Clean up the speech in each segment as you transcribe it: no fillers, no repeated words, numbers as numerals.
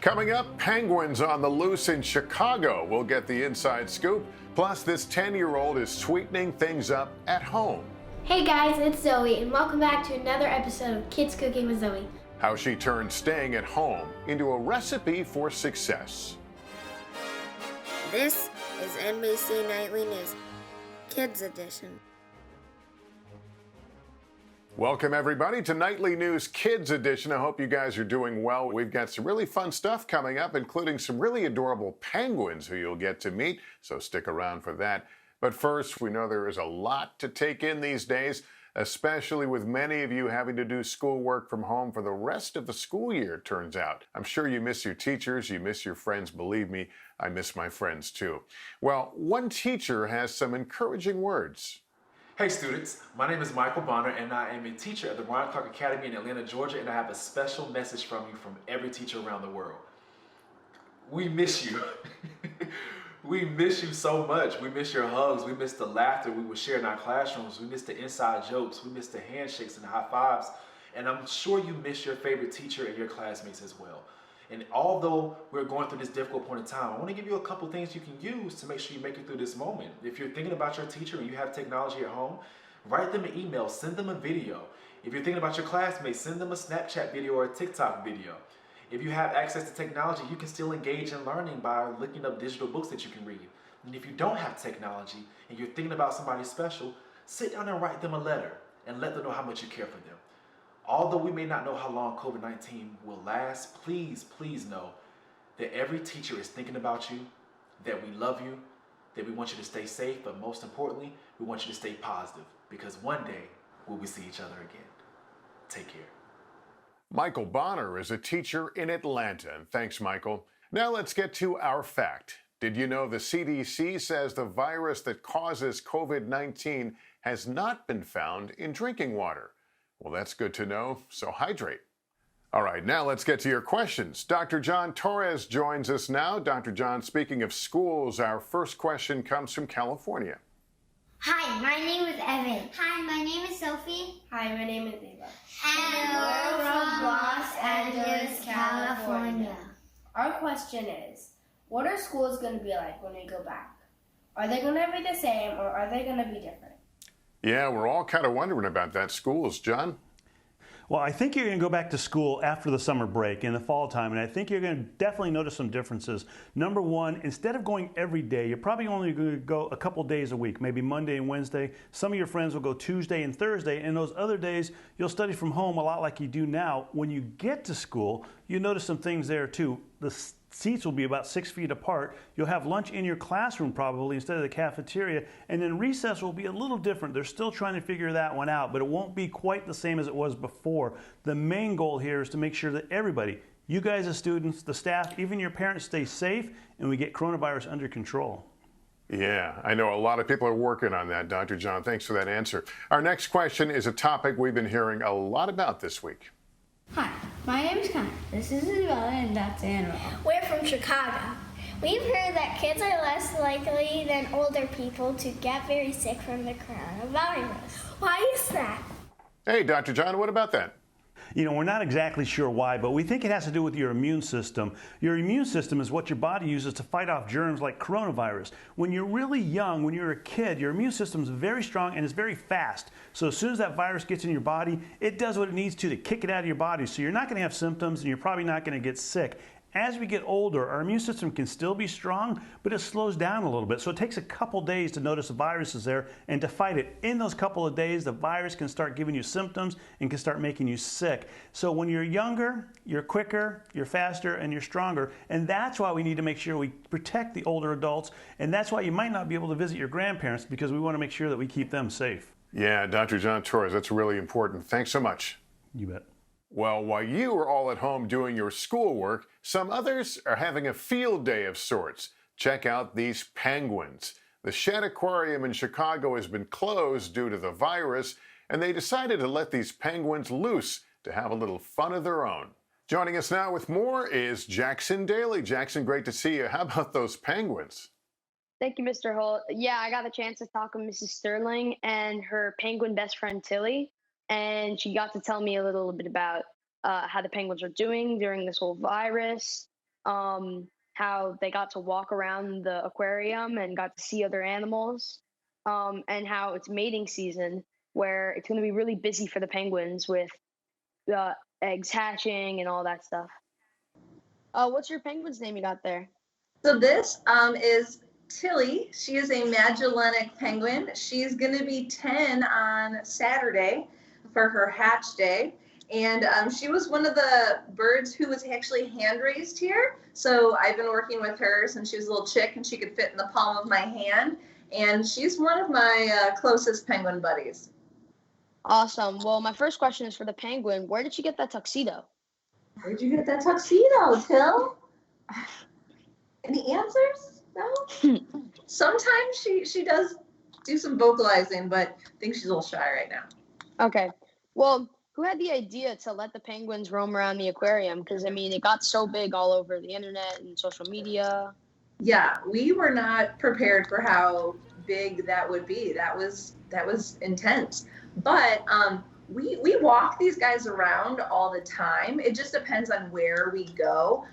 Coming up, penguins on the loose in Chicago. We'll get the inside scoop. Plus, this 10-year-old is sweetening things up at home. Hey guys, it's Zoe, and welcome back to another episode of Kids Cooking with Zoe. How she turned staying at home into a recipe for success. This is NBC Nightly News, Kids Edition. Welcome, everybody, to Nightly News Kids Edition. I hope you guys are doing well. We've got some really fun stuff coming up, including some really adorable penguins who you'll get to meet, so stick around for that. But first, we know there is a lot to take in these days, especially with many of you having to do schoolwork from home for the rest of the school year, it turns out. I'm sure you miss your teachers, you miss your friends. Believe me, I miss my friends too. Well, one teacher has some encouraging words. Hey students, my name is Michael Bonner and I am a teacher at the Ryan Clark Academy in Atlanta, Georgia, and I have a special message from you from every teacher around the world. We miss you. We miss you so much. We miss your hugs. We miss the laughter we would share in our classrooms. We miss the inside jokes. We miss the handshakes and high fives. And I'm sure you miss your favorite teacher and your classmates as well. And although we're going through this difficult point in time, I want to give you a couple things you can use to make sure you make it through this moment. If you're thinking about your teacher and you have technology at home, write them an email, send them a video. If you're thinking about your classmates, send them a Snapchat video or a TikTok video. If you have access to technology, you can still engage in learning by looking up digital books that you can read. And if you don't have technology and you're thinking about somebody special, sit down and write them a letter and let them know how much you care for them. Although we may not know how long COVID-19 will last, please know that every teacher is thinking about you, that we love you, that we want you to stay safe, but most importantly, we want you to stay positive because one day we'll see each other again. Take care. Michael Bonner is a teacher in Atlanta, and thanks, Michael. Now let's get to our fact. Did you know the CDC says the virus that causes COVID-19 has not been found in drinking water? Well, that's good to know, so hydrate. All right, now let's get to your questions. Dr. John Torres joins us now. Dr. John, speaking of schools, our first question comes from California. Hi, my name is Evan. Hi, my name is Sophie. Hi, my name is Ava. And we're from Los Angeles, California. Our question is, what are schools going to be like when we go back? Are they going to be the same or are they going to be different? Yeah, we're all kind of wondering about that. Schools, John? Well, I think you're going to go back to school after the summer break in the fall time, and I think you're going to definitely notice some differences. Number one, instead of going every day, you're probably only going to go a couple days a week, maybe Monday and Wednesday. Some of your friends will go Tuesday and Thursday, and those other days, you'll study from home a lot like you do now. When you get to school, you notice some things there too. The seats will be about 6 feet apart. You'll have lunch in your classroom probably instead of the cafeteria, and then recess will be a little different. They're still trying to figure that one out, but it won't be quite the same as it was before. The main goal here is to make sure that everybody, you guys as students, the staff, even your parents, stay safe and we get coronavirus under control. Yeah, I know a lot of people are working on that, Dr. John. Thanks for that answer. Our next question is a topic we've been hearing a lot about this week. Hi, my name is Connor. This is Isabella and that's Anna. We're from Chicago. We've heard that kids are less likely than older people to get very sick from the coronavirus. Why is that? Hey, Dr. John, what about that? You know, we're not exactly sure why, but we think it has to do with your immune system. Your immune system is what your body uses to fight off germs like coronavirus. When you're really young, when you're a kid, your immune system is very strong and it's very fast. So as soon as that virus gets in your body, it does what it needs to kick it out of your body. So you're not going to have symptoms and you're probably not going to get sick. As we get older, our immune system can still be strong, but it slows down a little bit. So it takes a couple days to notice the virus is there and to fight it. In those couple of days, the virus can start giving you symptoms and can start making you sick. So when you're younger, you're quicker, you're faster, and you're stronger. And that's why we need to make sure we protect the older adults. And that's why you might not be able to visit your grandparents, because we want to make sure that we keep them safe. Yeah, Dr. John Torres, that's really important. Thanks so much. You bet. Well, while you are all at home doing your schoolwork, some others are having a field day of sorts. Check out these penguins. The Shed Aquarium in Chicago has been closed due to the virus, and they decided to let these penguins loose to have a little fun of their own. Joining us now with more is Jackson Daly. Jackson, great to see you. How about those penguins? Thank you, Mr. Holt. Yeah, I got the chance to talk with Mrs. Sterling and her penguin best friend, Tilly. And she got to tell me a little bit about how the penguins are doing during this whole virus. how they got to walk around the aquarium and got to see other animals, and how it's mating season, where it's going to be really busy for the penguins with the eggs hatching and all that stuff. What's your penguin's name you got there? So this is Tilly. She is a Magellanic penguin. She's going to be 10 on Saturday for her hatch day. And she was one of the birds who was actually hand raised here. So I've been working with her since she was a little chick and she could fit in the palm of my hand. And she's one of my closest penguin buddies. Awesome. Well, my first question is for the penguin. Where did you get that tuxedo? Where'd you get that tuxedo, Till? Any answers? No? Sometimes she does do some vocalizing, but I think she's a little shy right now. Okay. Well, who had the idea to let the penguins roam around the aquarium? Because, I mean, it got so big all over the internet and social media. Yeah, we were not prepared for how big that would be. That was intense. But we walk these guys around all the time. It just depends on where we go.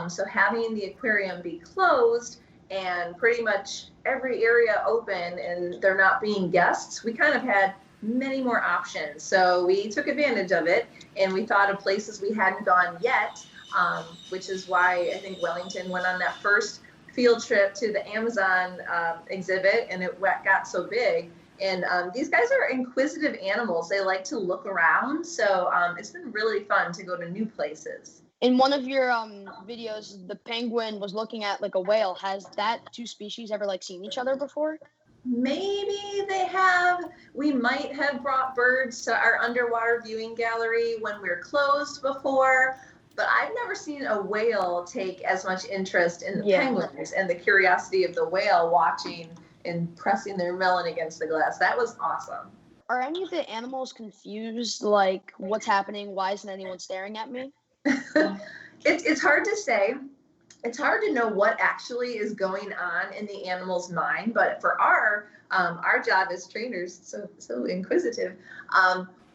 So having the aquarium be closed and pretty much every area open and they're not being guests, we kind of had many more options. So we took advantage of it and we thought of places we hadn't gone yet, which is why I think Wellington went on that first field trip to the Amazon exhibit and it got so big. And these guys are inquisitive animals. They like to look around. So it's been really fun to go to new places. In one of your videos, the penguin was looking at like a whale. Has that two species ever like seen each other before? Maybe they have. We might have brought birds to our underwater viewing gallery when we're closed before, but I've never seen a whale take as much interest in the penguins and the curiosity of the whale watching and pressing their melon against the glass. That was awesome. Are any of the animals confused, like what's happening? Why isn't anyone staring at me? It's hard to say. It's hard to know what actually is going on in the animal's mind, but for our job as trainers, so inquisitive,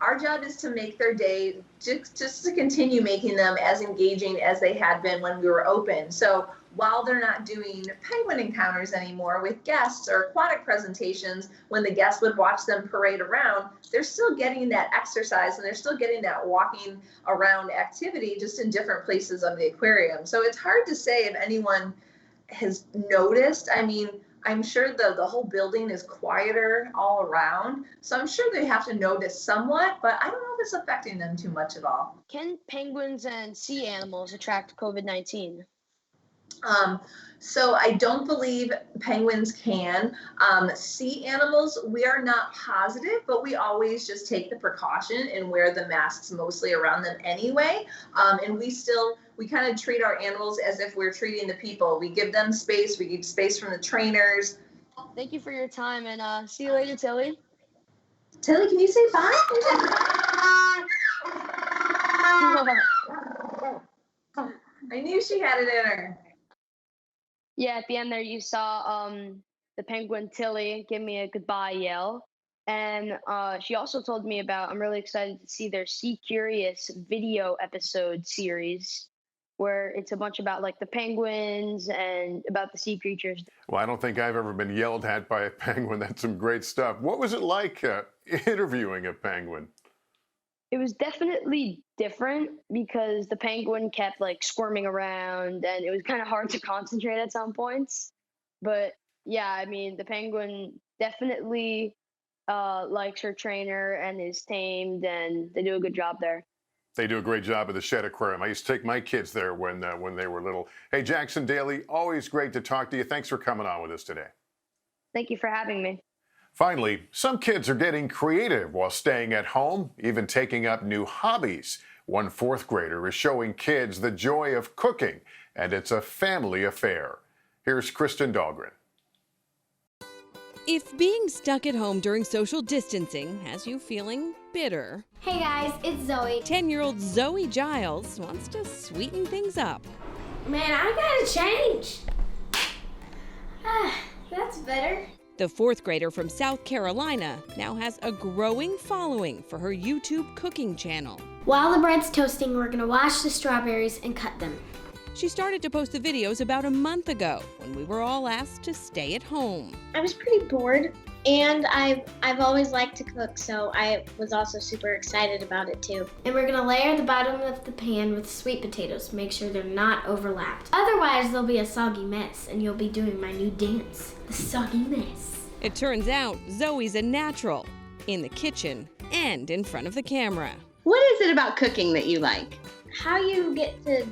our job is to make their day, just to continue making them as engaging as they had been when we were open. So while they're not doing penguin encounters anymore with guests or aquatic presentations, when the guests would watch them parade around, they're still getting that exercise and they're still getting that walking around activity just in different places of the aquarium. So it's hard to say if anyone has noticed. I mean, I'm sure the whole building is quieter all around. So I'm sure they have to notice somewhat, but I don't know if it's affecting them too much at all. Can penguins and sea animals attract COVID-19? So I don't believe penguins can. Sea animals, we are not positive, but we always just take the precaution and wear the masks mostly around them anyway. And we kind of treat our animals as if we're treating the people. We give them space. We give space from the trainers. Thank you for your time and see you later, Tilly. Tilly, can you say bye? I knew she had it in her. Yeah, at the end there you saw the penguin Tilly give me a goodbye yell. And she also told me about, I'm really excited to see their Sea Curious video episode series, where it's a bunch about like the penguins and about the sea creatures. Well, I don't think I've ever been yelled at by a penguin. That's some great stuff. What was it like interviewing a penguin? It was definitely different because the penguin kept like squirming around and it was kind of hard to concentrate at some points. But yeah, I mean, the penguin definitely likes her trainer and is tamed, and they do a good job there. They do a great job at the Shed Aquarium. I used to take my kids there when they were little. Hey, Jackson Daly, always great to talk to you. Thanks for coming on with us today. Thank you for having me. Finally, some kids are getting creative while staying at home, even taking up new hobbies. One fourth grader is showing kids the joy of cooking, and it's a family affair. Here's Kristen Dahlgren. If being stuck at home during social distancing has you feeling bitter. Hey guys, it's Zoe. 10-year-old Zoe Giles wants to sweeten things up. Man, I gotta change. That's better. The fourth grader from South Carolina now has a growing following for her YouTube cooking channel. While the bread's toasting, we're gonna wash the strawberries and cut them. She started to post the videos about a month ago when we were all asked to stay at home. I was pretty bored, and I've always liked to cook, so I was also super excited about it too. And we're gonna layer the bottom of the pan with sweet potatoes. Make sure they're not overlapped. Otherwise, there'll be a soggy mess, and you'll be doing my new dance, the soggy mess. It turns out Zoe's a natural in the kitchen and in front of the camera. What is it about cooking that you like? How you get to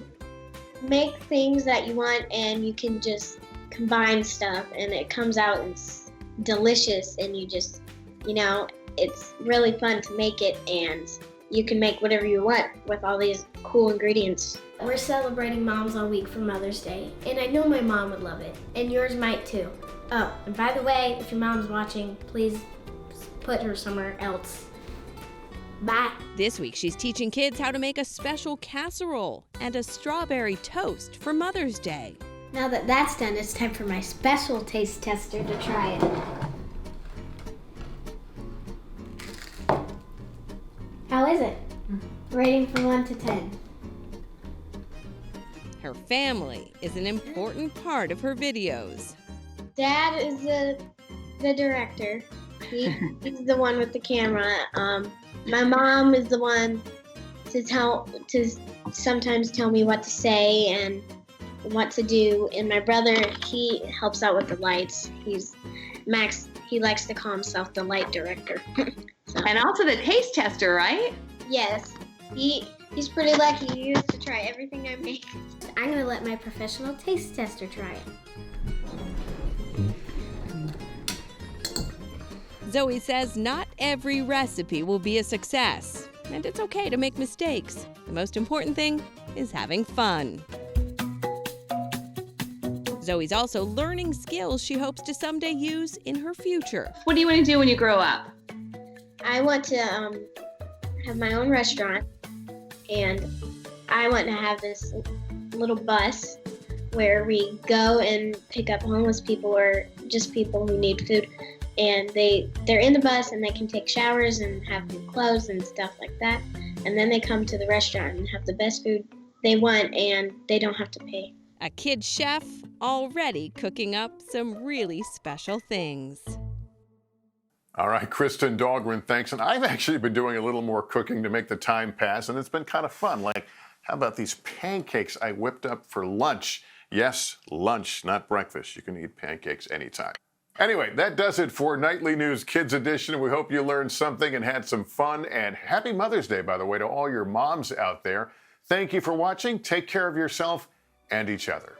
make things that you want, and you can just combine stuff, and it comes out and it's delicious, and you just, it's really fun to make it, and you can make whatever you want with all these cool ingredients. We're celebrating Moms All Week for Mother's Day, and I know my mom would love it, and yours might too. Oh, and by the way, if your mom's watching, please put her somewhere else. Bye. This week, she's teaching kids how to make a special casserole and a strawberry toast for Mother's Day. Now that that's done, it's time for my special taste tester to try it. How is it? Rating from 1 to 10. Her family is an important part of her videos. Dad is the director. He's the one with the camera. My mom is the one to sometimes tell me what to say and what to do. And my brother, he helps out with the lights. Max, he likes to call himself the light director. And also the taste tester, right? Yes, he's pretty lucky. He used to try everything I make. I'm gonna let my professional taste tester try it. Zoe says not every recipe will be a success, and it's okay to make mistakes. The most important thing is having fun. Zoe's also learning skills she hopes to someday use in her future. What do you want to do when you grow up? I want to have my own restaurant, and I want to have this little bus where we go and pick up homeless people or just people who need food. And they're in the bus and they can take showers and have new clothes and stuff like that. And then they come to the restaurant and have the best food they want, and they don't have to pay. A kid chef already cooking up some really special things. All right, Kristen Dahlgren, thanks. And I've actually been doing a little more cooking to make the time pass, and it's been kind of fun. Like, how about these pancakes I whipped up for lunch? Yes, lunch, not breakfast. You can eat pancakes anytime. Anyway, that does it for Nightly News Kids Edition. We hope you learned something and had some fun. And happy Mother's Day, by the way, to all your moms out there. Thank you for watching. Take care of yourself and each other.